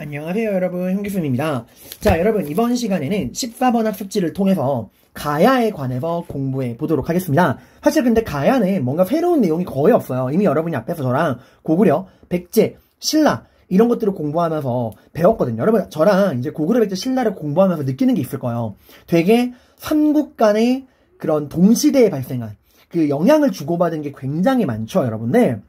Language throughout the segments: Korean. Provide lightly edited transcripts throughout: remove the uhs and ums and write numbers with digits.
안녕하세요 여러분, 홍기순입니다. 자 여러분, 이번 시간에는 14번 학습지를 통해서 가야에 관해서 공부해 보도록 하겠습니다. 사실 근데 가야는 뭔가 새로운 내용이 거의 없어요. 이미 여러분이 앞에서 저랑 고구려, 백제, 신라 이런 것들을 공부하면서 배웠거든요. 여러분 저랑 이제 고구려, 백제, 신라를 공부하면서 느끼는 게 있을 거예요. 되게 삼국 간의 그런 동시대에 발생한 그 영향을 주고받은 게 굉장히 많죠 여러분들.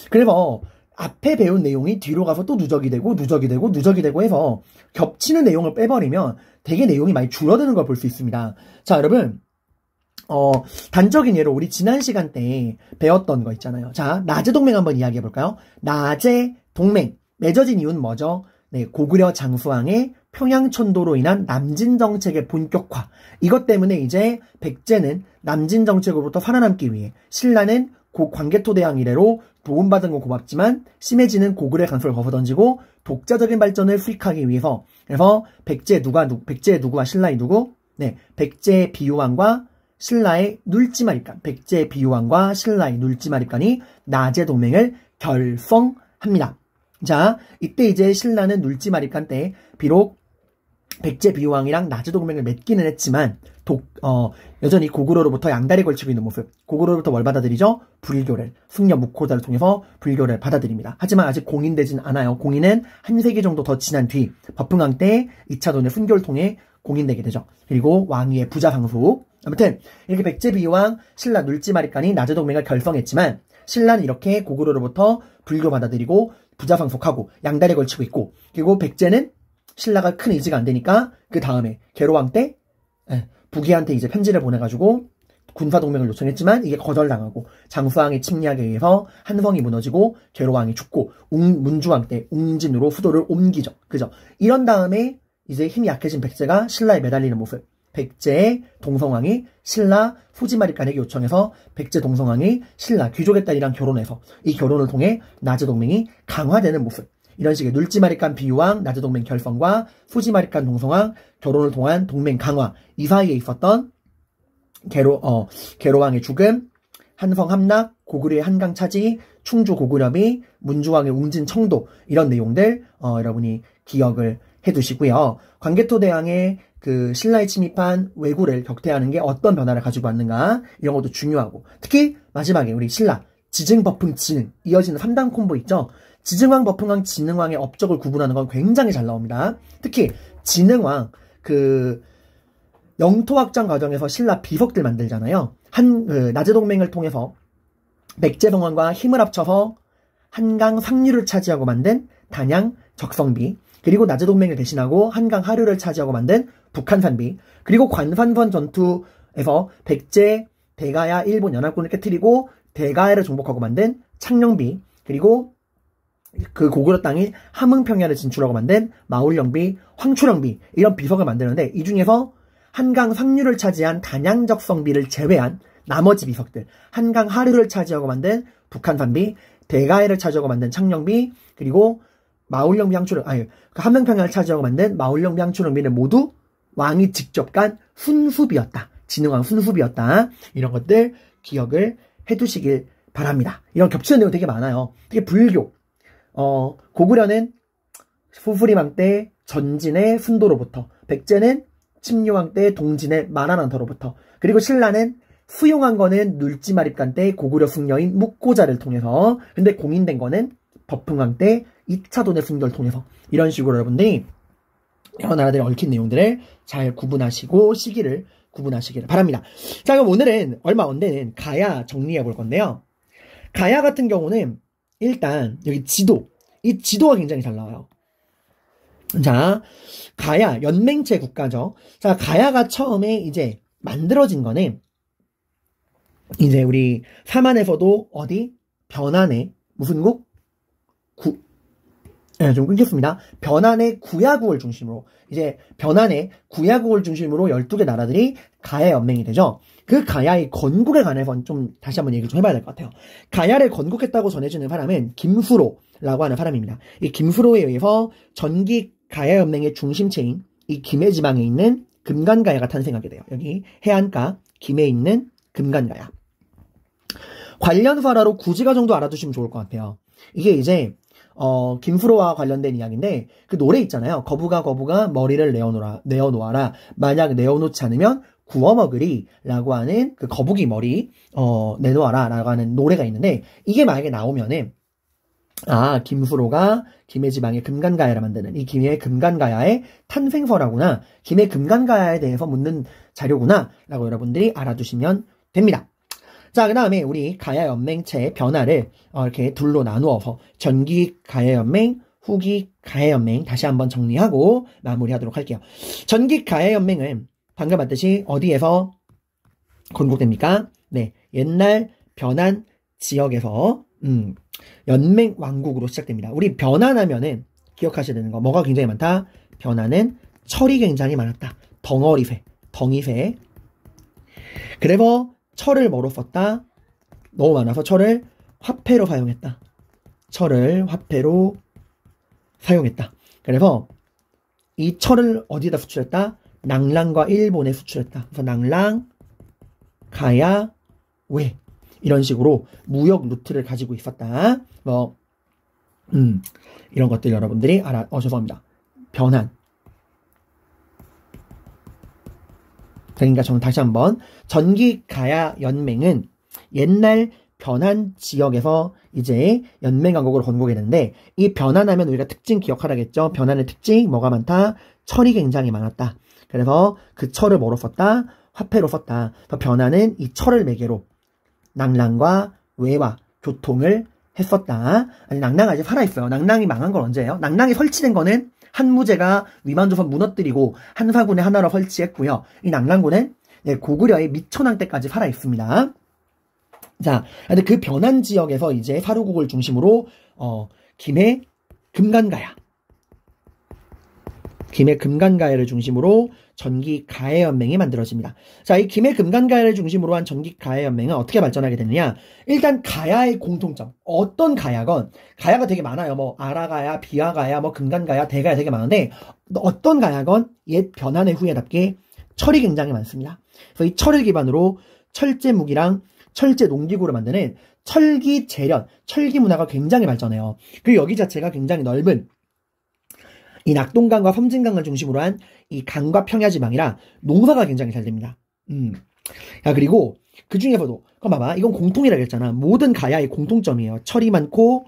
그래서 앞에 배운 내용이 뒤로 가서 또 누적이 되고 해서 겹치는 내용을 빼버리면 되게 내용이 많이 줄어드는 걸 볼 수 있습니다. 자 여러분, 단적인 예로 우리 지난 시간 때 배웠던 거 있잖아요. 자, 나제동맹 한번 이야기해 볼까요? 나제동맹 맺어진 이유는 뭐죠? 네, 고구려 장수왕의 평양천도로 인한 남진정책의 본격화. 이것 때문에 이제 백제는 남진정책으로부터 살아남기 위해, 신라는 광개토대왕 이래로 도움받은 건 고맙지만 심해지는 고구려의 강수를 벗어던지고 독자적인 발전을 수익하기 위해서, 그래서 백제의 누구와 신라의 누구? 네, 백제의 비유왕과 신라의 눌지마리간, 백제의 비유왕과 신라의 눌지마리간이 나제동맹을 결성합니다. 자, 이때 이제 신라는 눌지마리간 때 비록 백제 비유왕이랑 나제동맹을 맺기는 했지만 여전히 고구려로부터 양다리 걸치고 있는 모습. 고구려로부터 뭘 받아들이죠? 불교를, 승려 묵호자를 통해서 불교를 받아들입니다. 하지만 아직 공인되진 않아요. 공인은 한 세기 정도 더 지난 뒤 법흥왕 때 2차 돈의 순교를 통해 공인되게 되죠. 그리고 왕위의 부자상수. 아무튼 이렇게 백제 비유왕, 신라 눌지마리간이 나제동맹을 결성했지만 신라는 이렇게 고구려로부터 불교 받아들이고 부자상속하고 양다리 걸치고 있고, 그리고 백제는 신라가 큰 의지가 안 되니까 그 다음에 계로왕 때 부기한테 이제 편지를 보내가지고 군사동맹을 요청했지만 이게 거절당하고 장수왕의 침략에 의해서 한성이 무너지고 계로왕이 죽고 문주왕 때 웅진으로 수도를 옮기죠. 그죠? 이런 다음에 이제 힘이 약해진 백제가 신라에 매달리는 모습. 백제의 동성왕이 신라 소지마리간에게 요청해서 백제 동성왕이 신라 귀족의 딸이랑 결혼해서 이 결혼을 통해 나제동맹이 강화되는 모습. 이런 식의 눌지마리간 비유왕 나제동맹 결성과 소지마리간 동성왕 결혼을 통한 동맹 강화, 이 사이에 있었던 계로왕의 죽음, 한성 함락, 고구려의 한강 차지, 충주 고구려비, 문주왕의 웅진 청도, 이런 내용들 여러분이 기억을 해두시고요. 광개토대왕의 그 신라에 침입한 왜구를 격퇴하는 게 어떤 변화를 가지고 왔는가, 이런 것도 중요하고, 특히 마지막에 우리 신라 지증, 법흥, 진흥 이어지는 3단 콤보 있죠. 지증왕, 법흥왕, 진흥왕의 업적을 구분하는 건 굉장히 잘 나옵니다. 특히 진흥왕, 그 영토 확장 과정에서 신라 비석들 만들잖아요. 나제동맹을 통해서 백제성왕과 힘을 합쳐서 한강 상류를 차지하고 만든 단양 적성비, 그리고 나제동맹을 대신하고 한강 하류를 차지하고 만든 북한산비, 그리고 관산선 전투에서 백제, 대가야, 일본 연합군을 깨뜨리고 대가야를 정복하고 만든 창녕비, 그리고 그 고구려 땅인 함흥평야를 진출하고 만든 마울령비, 황초령비, 이런 비석을 만드는데, 이 중에서 한강 상류를 차지한 단양적성비를 제외한 나머지 비석들, 한강 하류를 차지하고 만든 북한산비, 대가야를 차지하고 만든 창녕비, 그리고 마울령비, 함흥평야를 차지하고 만든 마울령비, 황초령비는 모두 왕이 직접 간 훈수비였다. 진흥왕 훈수비였다. 이런 것들 기억을 해두시길 바랍니다. 이런 겹치는 내용 되게 많아요. 특히 불교, 고구려는 후부리왕 때 전진의 순도로부터, 백제는 침류왕 때 동진의 만안원터로부터, 그리고 신라는 수용한 거는 눌지마리간 때 고구려 숙녀인 묵고자를 통해서, 근데 공인된 거는 법흥왕 때 2차 돈의 순교를 통해서, 이런 식으로 여러분들이 여러 나라들의 얽힌 내용들을 잘 구분하시고 시기를 구분하시기를 바랍니다. 자, 그럼 오늘은 얼마 안 되는 가야 정리해 볼 건데요. 가야 같은 경우는 일단 여기 지도, 이 지도가 굉장히 잘 나와요. 자, 가야 연맹체 국가죠. 자, 가야가 처음에 이제 만들어진 거는 이제 우리 사만에서도 어디 변환의 무슨 국? 좀 끊겼습니다. 변환의 구야국을 중심으로, 이제 변환의 구야국을 중심으로 12개 나라들이 가야 연맹이 되죠. 그 가야의 건국에 관해서는 좀 다시 한번 얘기 좀 해봐야 될 것 같아요. 가야를 건국했다고 전해주는 사람은 김수로라고 하는 사람입니다. 이 김수로에 의해서 전기 가야 연맹의 중심체인 이 김해 지방에 있는 금간가야가 탄생하게 돼요. 여기 해안가 김해에 있는 금간가야. 관련 사라로 구지가 정도 알아두시면 좋을 것 같아요. 이게 이제 김프로와 관련된 이야기인데, 그 노래 있잖아요. 거부가 머리를 내어놓아라. 만약 내어놓지 않으면 구워먹으리 라고 하는 그 거북이 머리 내놓아라 라고 하는 노래가 있는데, 이게 만약에 나오면은 김프로가 김해 지방의 금간가야를 만드는 이 김해 금간가야의 탄생서라구나, 김해 금간가야에 대해서 묻는 자료구나 라고 여러분들이 알아두시면 됩니다. 자, 그 다음에 우리 가야연맹체 변화를 이렇게 둘로 나누어서 전기 가야연맹, 후기 가야연맹 다시 한번 정리하고 마무리하도록 할게요. 전기 가야연맹은 방금 봤듯이 어디에서 건국됩니까? 네, 옛날 변한 지역에서 연맹 왕국으로 시작됩니다. 우리 변환하면은 기억하셔야 되는 거 뭐가 굉장히 많다? 변환은 철이 굉장히 많았다. 덩이쇠. 그래서 철을 뭐로 썼다? 너무 많아서 철을 화폐로 사용했다. 그래서 이 철을 어디다 수출했다? 낭랑과 일본에 수출했다. 그래서 낭랑, 가야, 웨 이런 식으로 무역 루트를 가지고 있었다. 이런 것들 여러분들이 죄송합니다. 변환. 그러니까 저는 다시 한번 전기 가야 연맹은 옛날 변환 지역에서 이제 연맹 왕국으로 건국이 되는데, 이 변환하면 우리가 특징 기억하라겠죠. 변환의 특징 뭐가 많다? 철이 굉장히 많았다. 그래서 그 철을 뭐로 썼다? 화폐로 썼다. 변환은 이 철을 매개로 낭랑과 외와 교통을 했었다. 아니, 낭랑 아직 살아있어요. 낭랑이 망한 건 언제예요? 낭랑이 설치된 거는 한무제가 위만조선 무너뜨리고 한사군의 하나로 설치했고요. 이 낭랑군은 고구려의 미천왕 때까지 살아있습니다. 자, 근데 그 변환 지역에서 이제 사루국을 중심으로 김해 금간가야를 중심으로 전기 가야연맹이 만들어집니다. 자, 이 김해 금간가야를 중심으로 한 전기 가야연맹은 어떻게 발전하게 되느냐? 일단 가야의 공통점. 어떤 가야건 가야가 되게 많아요. 뭐 아라가야, 비아가야, 뭐 금간가야, 대가야 되게 많은데, 어떤 가야건 옛 변환의 후예답게 철이 굉장히 많습니다. 그래서 이 철을 기반으로 철제 무기랑 철제 농기구를 만드는 철기 재련, 철기 문화가 굉장히 발전해요. 그리고 여기 자체가 굉장히 넓은 이 낙동강과 섬진강을 중심으로 한 이 강과 평야 지방이라 농사가 굉장히 잘 됩니다. 그리고 그 중에서도 그럼 봐봐, 이건 공통이라고 했잖아. 모든 가야의 공통점이에요. 철이 많고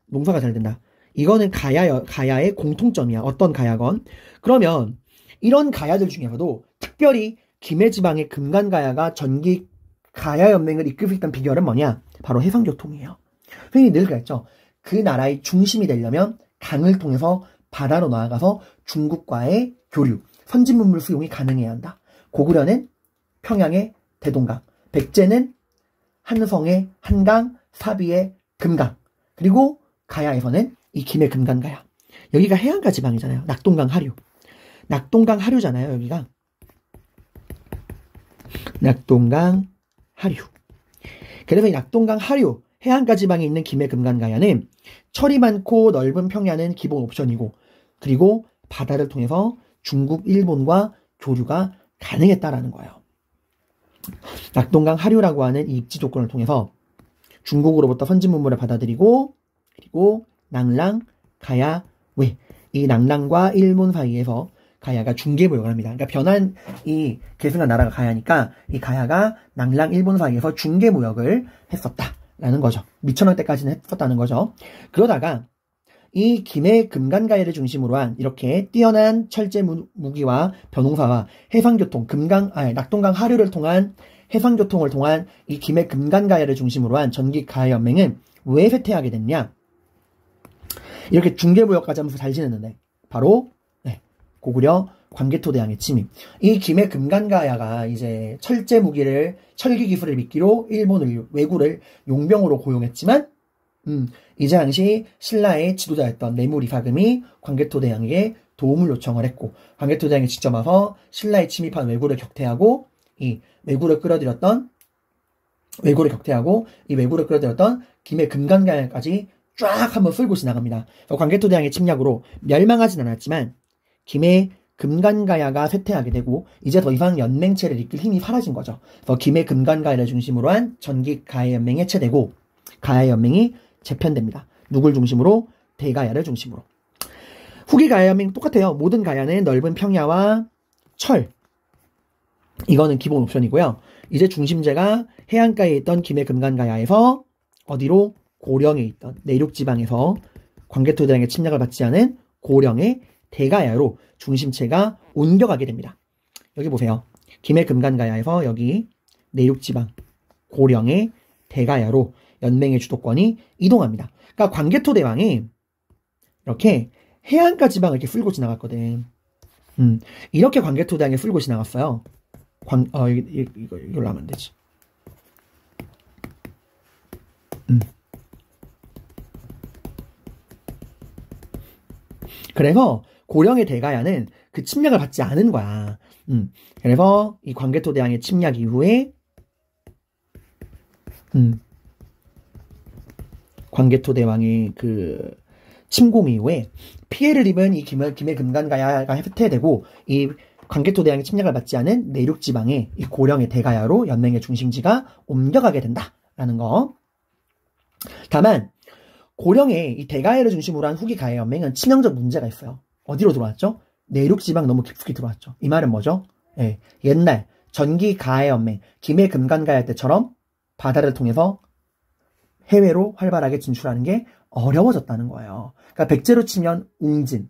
농사가 잘 된다. 이거는 가야의 공통점이야. 어떤 가야건. 그러면 이런 가야들 중에서도 특별히 김해 지방의 금간가야가 전기 가야연맹을 이끌 수 있던 비결은 뭐냐? 바로 해상교통이에요. 흔히 늘 그랬죠. 그 나라의 중심이 되려면 강을 통해서 바다로 나아가서 중국과의 교류, 선진문물 수용이 가능해야 한다. 고구려는 평양의 대동강, 백제는 한성의 한강, 사비의 금강, 그리고 가야에서는 이 김해 금간가야. 여기가 해안가 지방이잖아요. 낙동강 하류잖아요. 여기가 낙동강 하류. 그래서 이 낙동강 하류 해안가 지방에 있는 김해 금간가야는 철이 많고 넓은 평야는 기본 옵션이고, 그리고 바다를 통해서 중국, 일본과 교류가 가능했다라는 거예요. 낙동강 하류라고 하는 이 입지 조건을 통해서 중국으로부터 선진문물을 받아들이고, 그리고 낭랑, 가야, 웨. 이 낭랑과 일본 사이에서 가야가 중개무역을 합니다. 그러니까 변한 이 계승한 나라가 가야니까 이 가야가 낭랑, 일본 사이에서 중개무역을 했었다라는 거죠. 미천왕 때까지는 했었다는 거죠. 그러다가 이 김해 금간가야를 중심으로 한 이렇게 뛰어난 철제 무기와 변홍사와 해상교통, 낙동강 하류를 통한 해상교통을 통한 이 김해 금간가야를 중심으로 한 전기가야연맹은 왜 쇠퇴하게 됐냐? 이렇게 중개무역까지 하면서 잘 지냈는데 바로 고구려 광개토대왕의 침입. 이 김해 금간가야가 이제 철제 무기를, 철기 기술을 미끼로 일본을, 왜구를 용병으로 고용했지만 이제 당시 신라의 지도자였던 내무리사금이 광개토대왕에게 도움을 요청을 했고, 광개토대왕이 직접 와서 신라에 침입한 왜구를 격퇴하고 이 왜구를 끌어들였던 김해 금간가야까지 쫙 한번 쓸고 지나갑니다. 광개토대왕의 침략으로 멸망하진 않았지만 김해 금간가야가 쇠퇴하게 되고 이제 더 이상 연맹체를 이끌 힘이 사라진 거죠. 그래서 김해 금간가야를 중심으로 한 전기 가야연맹이 해체되고 가야연맹이 재편됩니다. 누굴 중심으로? 대가야를 중심으로. 후기 가야연맹 똑같아요. 모든 가야는 넓은 평야와 철. 이거는 기본 옵션이고요. 이제 중심제가 해안가에 있던 김해 금간가야에서 어디로? 고령에 있던 내륙지방에서 광개토대왕의 침략을 받지 않은 고령의 대가야로 중심체가 옮겨가게 됩니다. 여기 보세요. 김해 금간가야에서 여기 내륙지방 고령의 대가야로 연맹의 주도권이 이동합니다. 그러니까 광개토대왕이 이렇게 해안가 지방을 이렇게 쓸고 지나갔거든. 이렇게 광개토대왕이 쓸고 지나갔어요. 이걸로 하면 되지. 그래서 고령의 대가야는 그 침략을 받지 않은 거야. 그래서 이 광개토대왕의 침략 이후에 광개토대왕의 그 침공 이후에 피해를 입은 이 김해 금간가야가 해체되고 이 광개토대왕의 침략을 받지 않은 내륙지방의 이 고령의 대가야로 연맹의 중심지가 옮겨가게 된다라는 거. 다만 고령의 이 대가야를 중심으로 한 후기 가야 연맹은 치명적 문제가 있어요. 어디로 들어왔죠? 내륙지방 너무 깊숙이 들어왔죠. 이 말은 뭐죠? 예, 옛날 전기 가야 연맹 김해 금간가야 때처럼 바다를 통해서 해외로 활발하게 진출하는 게 어려워졌다는 거예요. 그러니까 백제로 치면 웅진,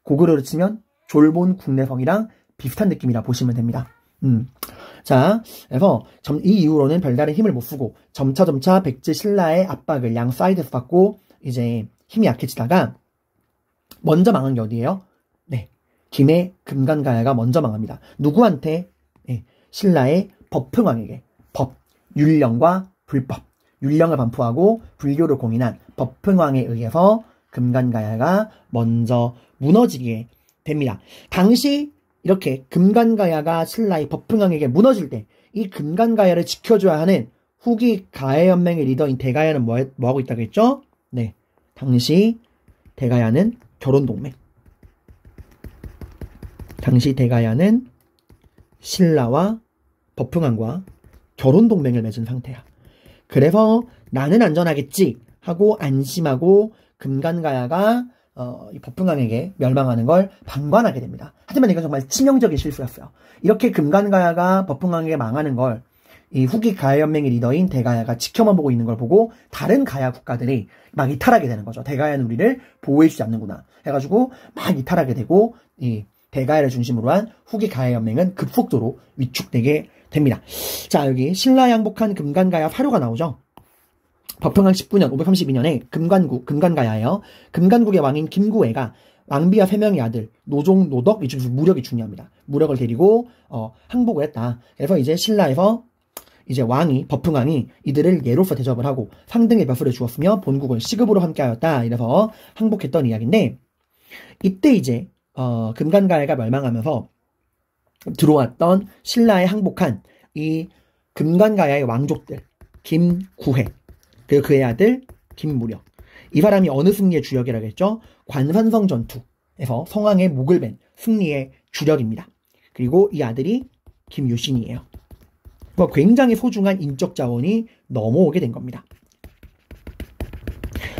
고구려로 치면 졸본 국내성이랑 비슷한 느낌이라 보시면 됩니다. 자, 그래서 이 이후로는 별다른 힘을 못 쓰고 점차 백제 신라의 압박을 양 사이드에서 받고 이제 힘이 약해지다가 먼저 망한 게 어디예요? 네, 김해 금간가야가 먼저 망합니다. 누구한테? 네, 신라의 법흥왕에게 법, 율령과 불법, 율령을 반포하고 불교를 공인한 법흥왕에 의해서 금간가야가 먼저 무너지게 됩니다. 당시 이렇게 금간가야가 신라의 법흥왕에게 무너질 때 이 금간가야를 지켜줘야 하는 후기 가야연맹의 리더인 대가야는 뭐 하고 있다고 했죠? 네, 당시 대가야는 결혼동맹. 당시 대가야는 신라와 법흥왕과 결혼동맹을 맺은 상태야. 그래서 나는 안전하겠지 하고 안심하고 금간가야가 이 법흥왕에게 멸망하는 걸 방관하게 됩니다. 하지만 이건 정말 치명적인 실수였어요. 이렇게 금간가야가 법흥왕에게 망하는 걸 이 후기 가야연맹의 리더인 대가야가 지켜만 보고 있는 걸 보고 다른 가야 국가들이 막 이탈하게 되는 거죠. 대가야는 우리를 보호해주지 않는구나 해가지고 막 이탈하게 되고 이 대가야를 중심으로 한 후기 가야연맹은 급속도로 위축되게 됩니다. 자, 여기 신라 양복한 금간가야 사료가 나오죠. 법흥왕 19년 532년에 금간가야예요. 금간국의 왕인 김구애가 왕비와 3명의 아들 노종, 노덕, 이 중에서 무력이 중요합니다. 무력을 데리고 항복을 했다. 그래서 이제 신라에서 이제 법흥왕이 이들을 예로서 대접을 하고 상등의 벼슬을 주었으며 본국을 시급으로 함께하였다. 이래서 항복했던 이야기인데 이때 이제 금간가야가 멸망하면서 들어왔던 신라에 항복한 이 금간가야의 왕족들 김구회 그리고 그의 아들 김무력 이 사람이 어느 승리의 주력이라고 했죠? 관산성 전투에서 성왕의 목을 벤 승리의 주력입니다. 그리고 이 아들이 김유신이에요. 굉장히 소중한 인적 자원이 넘어오게 된 겁니다.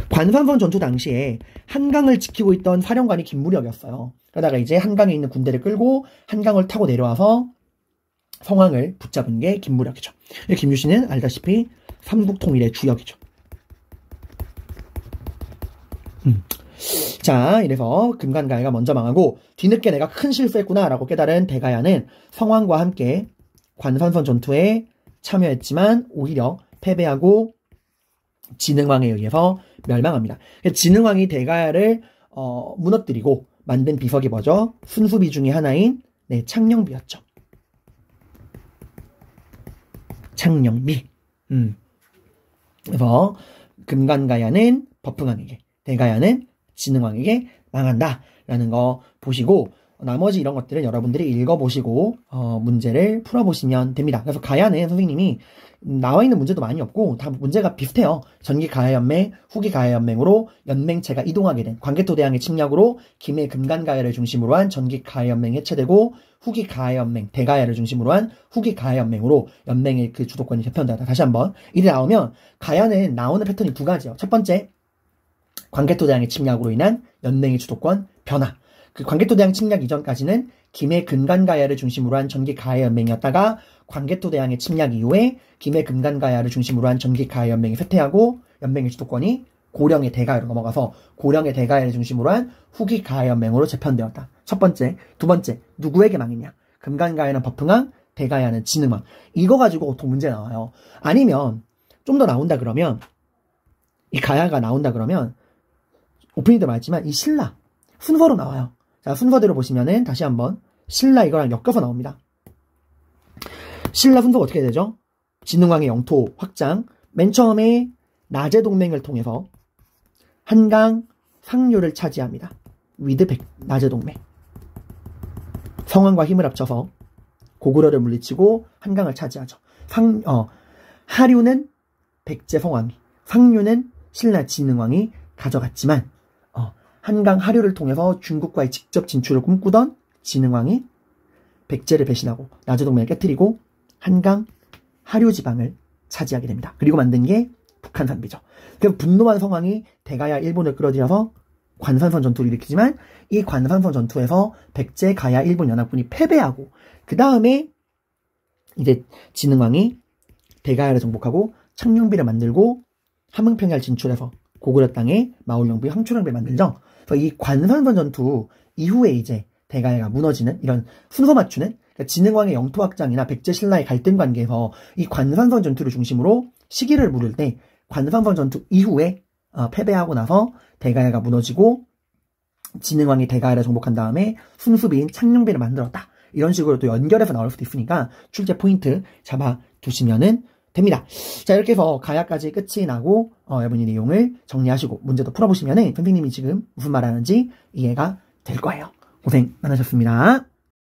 관산성 전투 당시에 한강을 지키고 있던 사령관이 김무력이었어요. 그러다가 이제 한강에 있는 군대를 끌고 한강을 타고 내려와서 성왕을 붙잡은 게 김무력이죠. 김유신은 알다시피 삼국통일의 주역이죠. 자, 이래서 금간가야가 먼저 망하고 뒤늦게 내가 큰 실수했구나 라고 깨달은 대가야는 성왕과 함께 관산성 전투에 참여했지만 오히려 패배하고 진흥왕에 의해서 멸망합니다. 진흥왕이 대가야를 무너뜨리고 만든 비석이 뭐죠? 순수비 중의 하나인 창녕비였죠. 창녕비. 그래서 금간가야는 법흥왕에게, 대가야는 진흥왕에게 망한다라는 거 보시고 나머지 이런 것들은 여러분들이 읽어보시고 문제를 풀어보시면 됩니다. 그래서 가야는 선생님이 나와 있는 문제도 많이 없고 다 문제가 비슷해요. 전기 가야연맹, 후기 가야연맹으로 연맹체가 이동하게 된 광개토대왕의 침략으로 김해 금간가야를 중심으로 한 전기 가야연맹이 해체되고 후기 가야연맹, 대가야를 중심으로 한 후기 가야연맹으로 연맹의 그 주도권이 재편된다. 다시 한번 이리 나오면 가야는 나오는 패턴이 두 가지예요. 첫 번째 광개토대왕의 침략으로 인한 연맹의 주도권 변화. 그 광개토대왕 침략 이전까지는 김해 금간가야를 중심으로 한 전기가야연맹이었다가 광개토대왕의 침략 이후에 김해 금간가야를 중심으로 한 전기가야연맹이 쇠퇴하고 연맹의 주도권이 고령의 대가야로 넘어가서 고령의 대가야를 중심으로 한 후기가야연맹으로 재편되었다. 첫 번째. 두 번째. 누구에게 망했냐? 금간가야는 법흥왕, 대가야는 진흥왕. 이거 가지고 보통 문제 나와요. 아니면 좀 더 나온다 그러면 이 가야가 나온다 그러면 오프닝도 말했지만 이 신라 순서로 나와요. 자, 순서대로 보시면은 다시 한번 신라 이거랑 엮여서 나옵니다. 신라 순서가 어떻게 되죠? 진흥왕의 영토 확장. 맨 처음에 나제 동맹을 통해서 한강 상류를 차지합니다. 위드 나제 동맹. 성왕과 힘을 합쳐서 고구려를 물리치고 한강을 차지하죠. 하류는 백제 성왕이, 상류는 신라 진흥왕이 가져갔지만 한강 하류를 통해서 중국과의 직접 진출을 꿈꾸던 진흥왕이 백제를 배신하고 나제동맹을 깨뜨리고 한강 하류 지방을 차지하게 됩니다. 그리고 만든 게 북한산비죠. 그래서 분노한 성왕이 대가야 일본을 끌어들여서 관산선 전투를 일으키지만 이 관산선 전투에서 백제 가야 일본 연합군이 패배하고 그 다음에 이제 진흥왕이 대가야를 정복하고 창녕비를 만들고 함흥평야를 진출해서 고구려 땅에 마울령비 황초령비를 만들죠. 그래서 이 관산선 전투 이후에 이제 대가야가 무너지는 이런 순서 맞추는 그러니까 진흥왕의 영토 확장이나 백제 신라의 갈등 관계에서 이 관산선 전투를 중심으로 시기를 물을 때 관산선 전투 이후에 패배하고 나서 대가야가 무너지고 진흥왕이 대가야를 정복한 다음에 순수비인 창녕비를 만들었다. 이런 식으로 또 연결해서 나올 수도 있으니까 출제 포인트 잡아두시면은 됩니다. 자, 이렇게 해서 가야까지 끝이 나고 여러분이 내용을 정리하시고 문제도 풀어보시면은 선생님이 지금 무슨 말하는지 이해가 될 거예요. 고생 많으셨습니다.